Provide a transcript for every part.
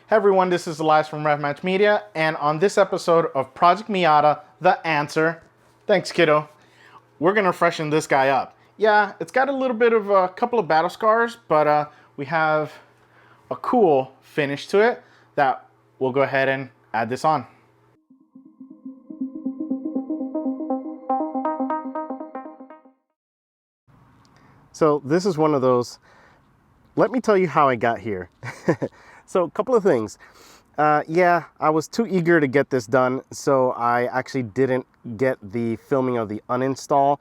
Hey everyone, this is Elias from Rev Media, and on this episode of Project Miata The Answer, thanks kiddo, we're gonna freshen this guy up. Yeah, it's got a little bit of a couple of battle scars, but we have a cool finish to it that we'll go ahead and add this on. So this is one of those, let me tell you how I got here. So a couple of things. Yeah, I was too eager to get this done, so I actually didn't get the filming of the uninstall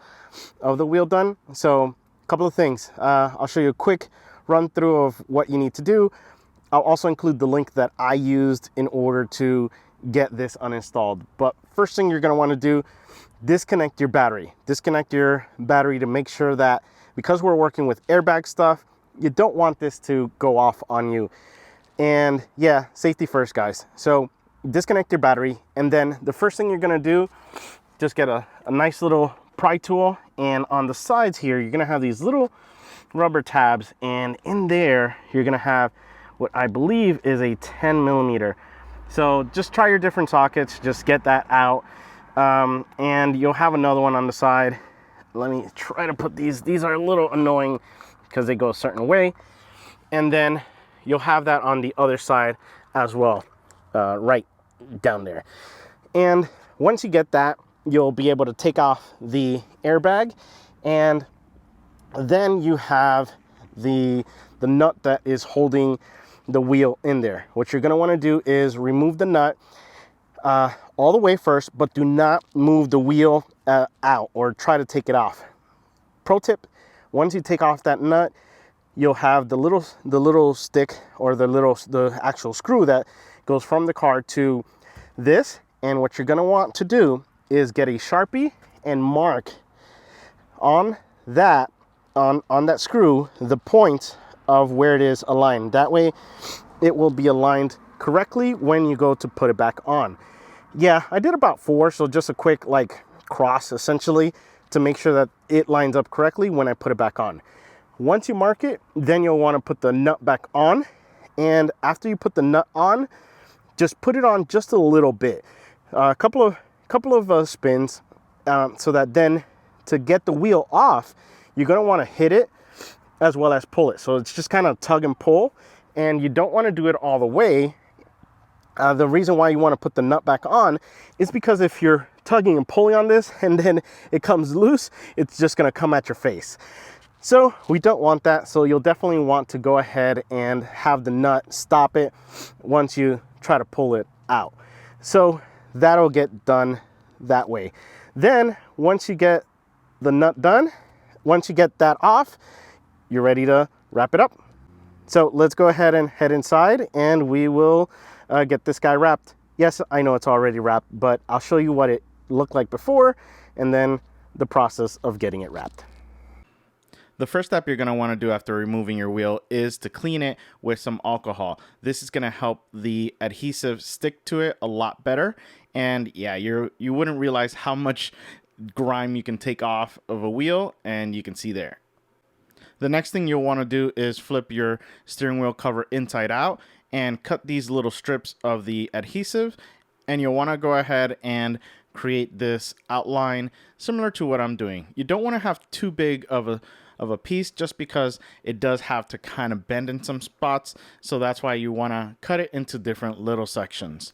of the wheel done. So a couple of things. I'll show you a quick run through of what you need to do. I'll also include the link that I used in order to get this uninstalled. But first thing you're going to want to do, disconnect your battery. Disconnect your battery to make sure that, because we're working with airbag stuff, you don't want this to go off on you. And yeah, safety first, guys. So disconnect your battery, and then the first thing you're gonna do, just get a nice little pry tool, and on the sides here, you're gonna have these little rubber tabs, and in there, you're gonna have what I believe is a 10 millimeter. So just try your different sockets, just get that out. And you'll have another one on the side. Let me try to put these are a little annoying because they go a certain way. And then you'll have that on the other side as well, right down there. And once you get that, you'll be able to take off the airbag, and then you have the nut that is holding the wheel in there. What you're gonna wanna do is remove the nut all the way first, but do not move the wheel out or try to take it off. Pro tip, once you take off that nut, you'll have the little stick, or the actual screw that goes from the car to this. And what you're gonna want to do is get a Sharpie and mark on that screw the point of where it is aligned. That way it will be aligned correctly when you go to put it back on. Yeah, I did about 4, so just a quick like cross essentially to make sure that it lines up correctly when I put it back on. Once you mark it, then you'll want to put the nut back on. And after you put the nut on, just put it on just a little bit, a couple of spins, so that then to get the wheel off, you're going to want to hit it as well as pull it. So it's just kind of tug and pull, and you don't want to do it all the way. The reason why you want to put the nut back on is because if you're tugging and pulling on this and then it comes loose, it's just going to come at your face. So we don't want that. So you'll definitely want to go ahead and have the nut stop it once you try to pull it out. So that'll get done that way. Then once you get the nut done, once you get that off, you're ready to wrap it up. So let's go ahead and head inside, and we will get this guy wrapped. Yes, I know it's already wrapped, but I'll show you what it looked like before and then the process of getting it wrapped. The first step you're going to want to do after removing your wheel is to clean it with some alcohol. This is going to help the adhesive stick to it a lot better. And yeah, you wouldn't realize how much grime you can take off of a wheel, and you can see there. The next thing you'll want to do is flip your steering wheel cover inside out and cut these little strips of the adhesive. And you'll want to go ahead and create this outline similar to what I'm doing. You don't want to have too big of a piece, just because it does have to kind of bend in some spots. So that's why you want to cut it into different little sections.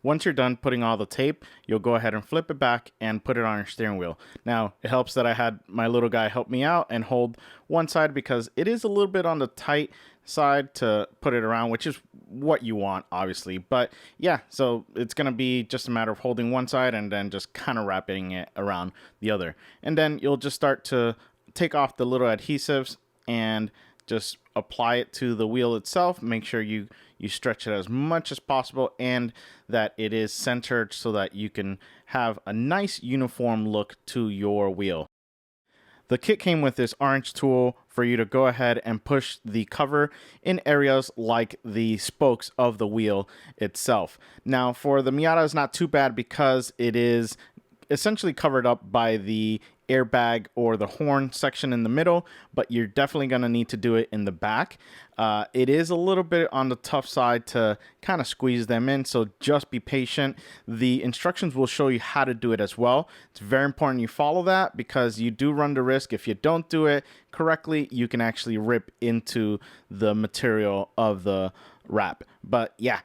Once you're done putting all the tape, you'll go ahead and flip it back and put it on your steering wheel. Now, it helps that I had my little guy help me out and hold one side, because it is a little bit on the tight side to put it around, which is what you want, obviously. But yeah, so it's going to be just a matter of holding one side and then just kind of wrapping it around the other. And then you'll just start to take off the little adhesives and just apply it to the wheel itself. Make sure you stretch it as much as possible and that it is centered so that you can have a nice uniform look to your wheel. The kit came with this orange tool for you to go ahead and push the cover in areas like the spokes of the wheel itself. Now for the Miata, it's not too bad because it is essentially covered up by the airbag or the horn section in the middle, but you're definitely going to need to do it in the back. It is a little bit on the tough side to kind of squeeze them in, so just be patient. The instructions will show you how to do it as well. It's very important you follow that, because you do run the risk, if you don't do it correctly, you can actually rip into the material of the wrap. But yeah,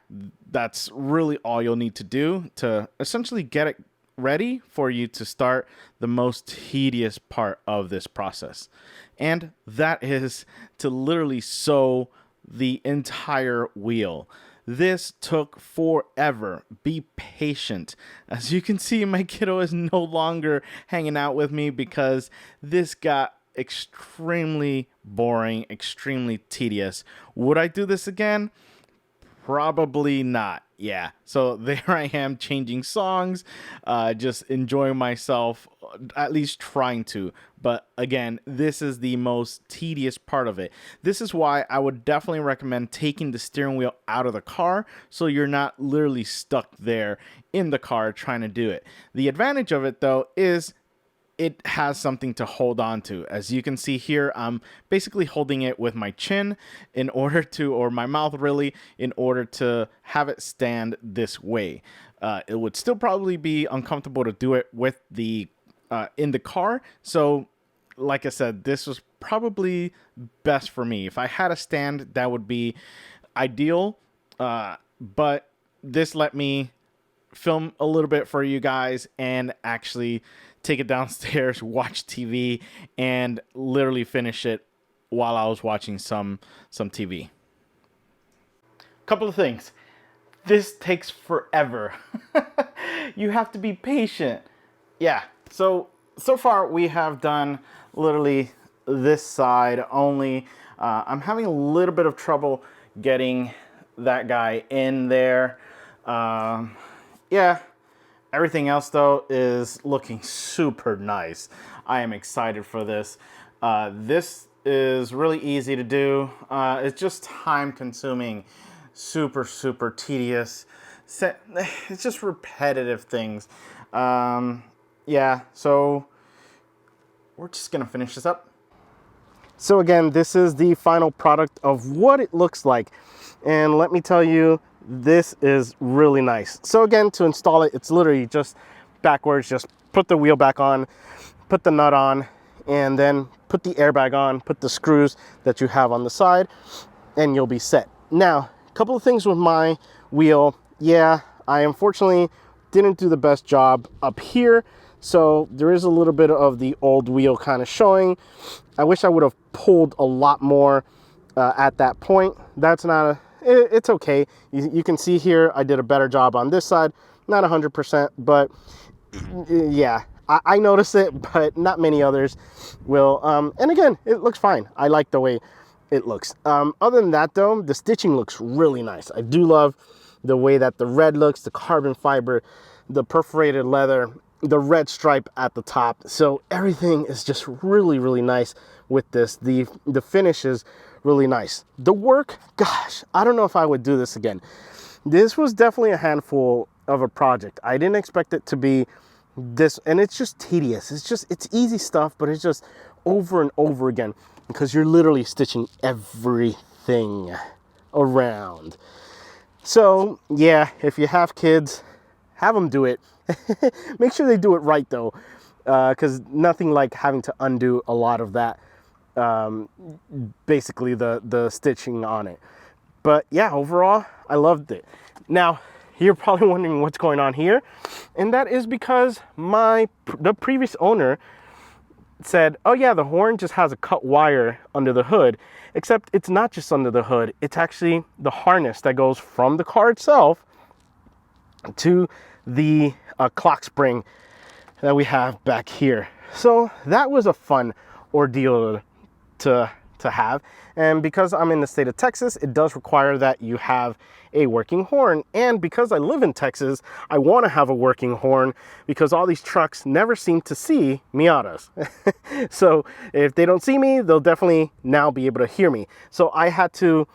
that's really all you'll need to do to essentially get it ready for you to start the most tedious part of this process. And that is to literally sew the entire wheel. This took forever. Be patient. As you can see, my kiddo is no longer hanging out with me because this got extremely boring, extremely tedious. Would I do this again? Probably not. Yeah. So there I am changing songs, just enjoying myself, at least trying to. But again, this is the most tedious part of it. This is why I would definitely recommend taking the steering wheel out of the car, so you're not literally stuck there in the car trying to do it. The advantage of it, though, is it has something to hold on to. As you can see here, I'm basically holding it with my chin in order to, or my mouth really, in order to have it stand this way. It would still probably be uncomfortable to do it with the in the car. So like I said, this was probably best for me. If I had a stand, that would be ideal. But this let me film a little bit for you guys and actually take it downstairs, watch TV, and literally finish it while I was watching some TV. Couple of things. This takes forever. You have to be patient. Yeah, so far we have done literally this side only. I'm having a little bit of trouble getting that guy in there. Yeah. Everything else, though, is looking super nice. I am excited for this. This is really easy to do. It's just time consuming, super tedious. It's just repetitive things. Yeah, so we're just gonna finish this up. So again, this is the final product of what it looks like. And let me tell you, this is really nice. So again, to install it, it's literally just backwards. Just put the wheel back on, put the nut on, and then put the airbag on, put the screws that you have on the side, and you'll be set. Now, a couple of things with my wheel. Yeah, I unfortunately didn't do the best job up here. So there is a little bit of the old wheel kind of showing. I wish I would have pulled a lot more at that point. That's not a, it's okay. You can see here, I did a better job on this side. Not 100%, but yeah, I noticed it, but not many others will. And again, it looks fine. I like the way it looks. Other than that though, the stitching looks really nice. I do love the way that the red looks, the carbon fiber, the perforated leather, the red stripe at the top. So everything is just really nice with this. The finish is really nice. The work, gosh, I don't know if I would do this again. This was definitely a handful of a project. I didn't expect it to be this, and it's just tedious. It's easy stuff, but it's just over and over again because you're literally stitching everything around. So yeah, if you have kids, have them do it. Make sure they do it right though, because nothing like having to undo a lot of that, basically the stitching on it. But yeah, overall, I loved it. Now, you're probably wondering what's going on here, and that is because the previous owner said, oh yeah, the horn just has a cut wire under the hood, except it's not just under the hood, it's actually the harness that goes from the car itself to the clock spring that we have back here. So that was a fun ordeal to have, and because I'm in the state of Texas, it does require that you have a working horn. And because I live in Texas, I want to have a working horn because all these trucks never seem to see Miatas. So if they don't see me, they'll definitely now be able to hear me. So I had to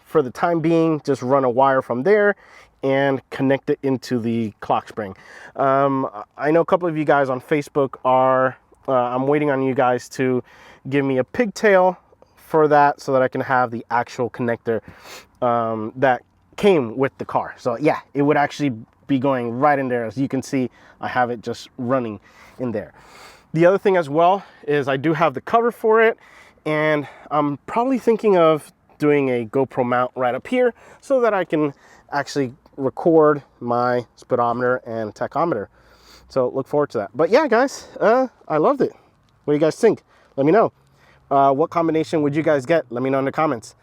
for the time being, just run a wire from there and connect it into the clock spring. I know a couple of you guys on Facebook are, I'm waiting on you guys to give me a pigtail for that so that I can have the actual connector that came with the car. So yeah, it would actually be going right in there. As you can see, I have it just running in there. The other thing as well is I do have the cover for it, and I'm probably thinking of doing a GoPro mount right up here so that I can actually record my speedometer and tachometer. So look forward to that. But yeah, guys, I loved it. What do you guys think? Let me know. What combination would you guys get? Let me know in the comments.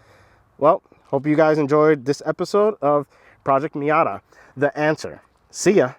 Well, hope you guys enjoyed this episode of Project Miata The Answer. See ya.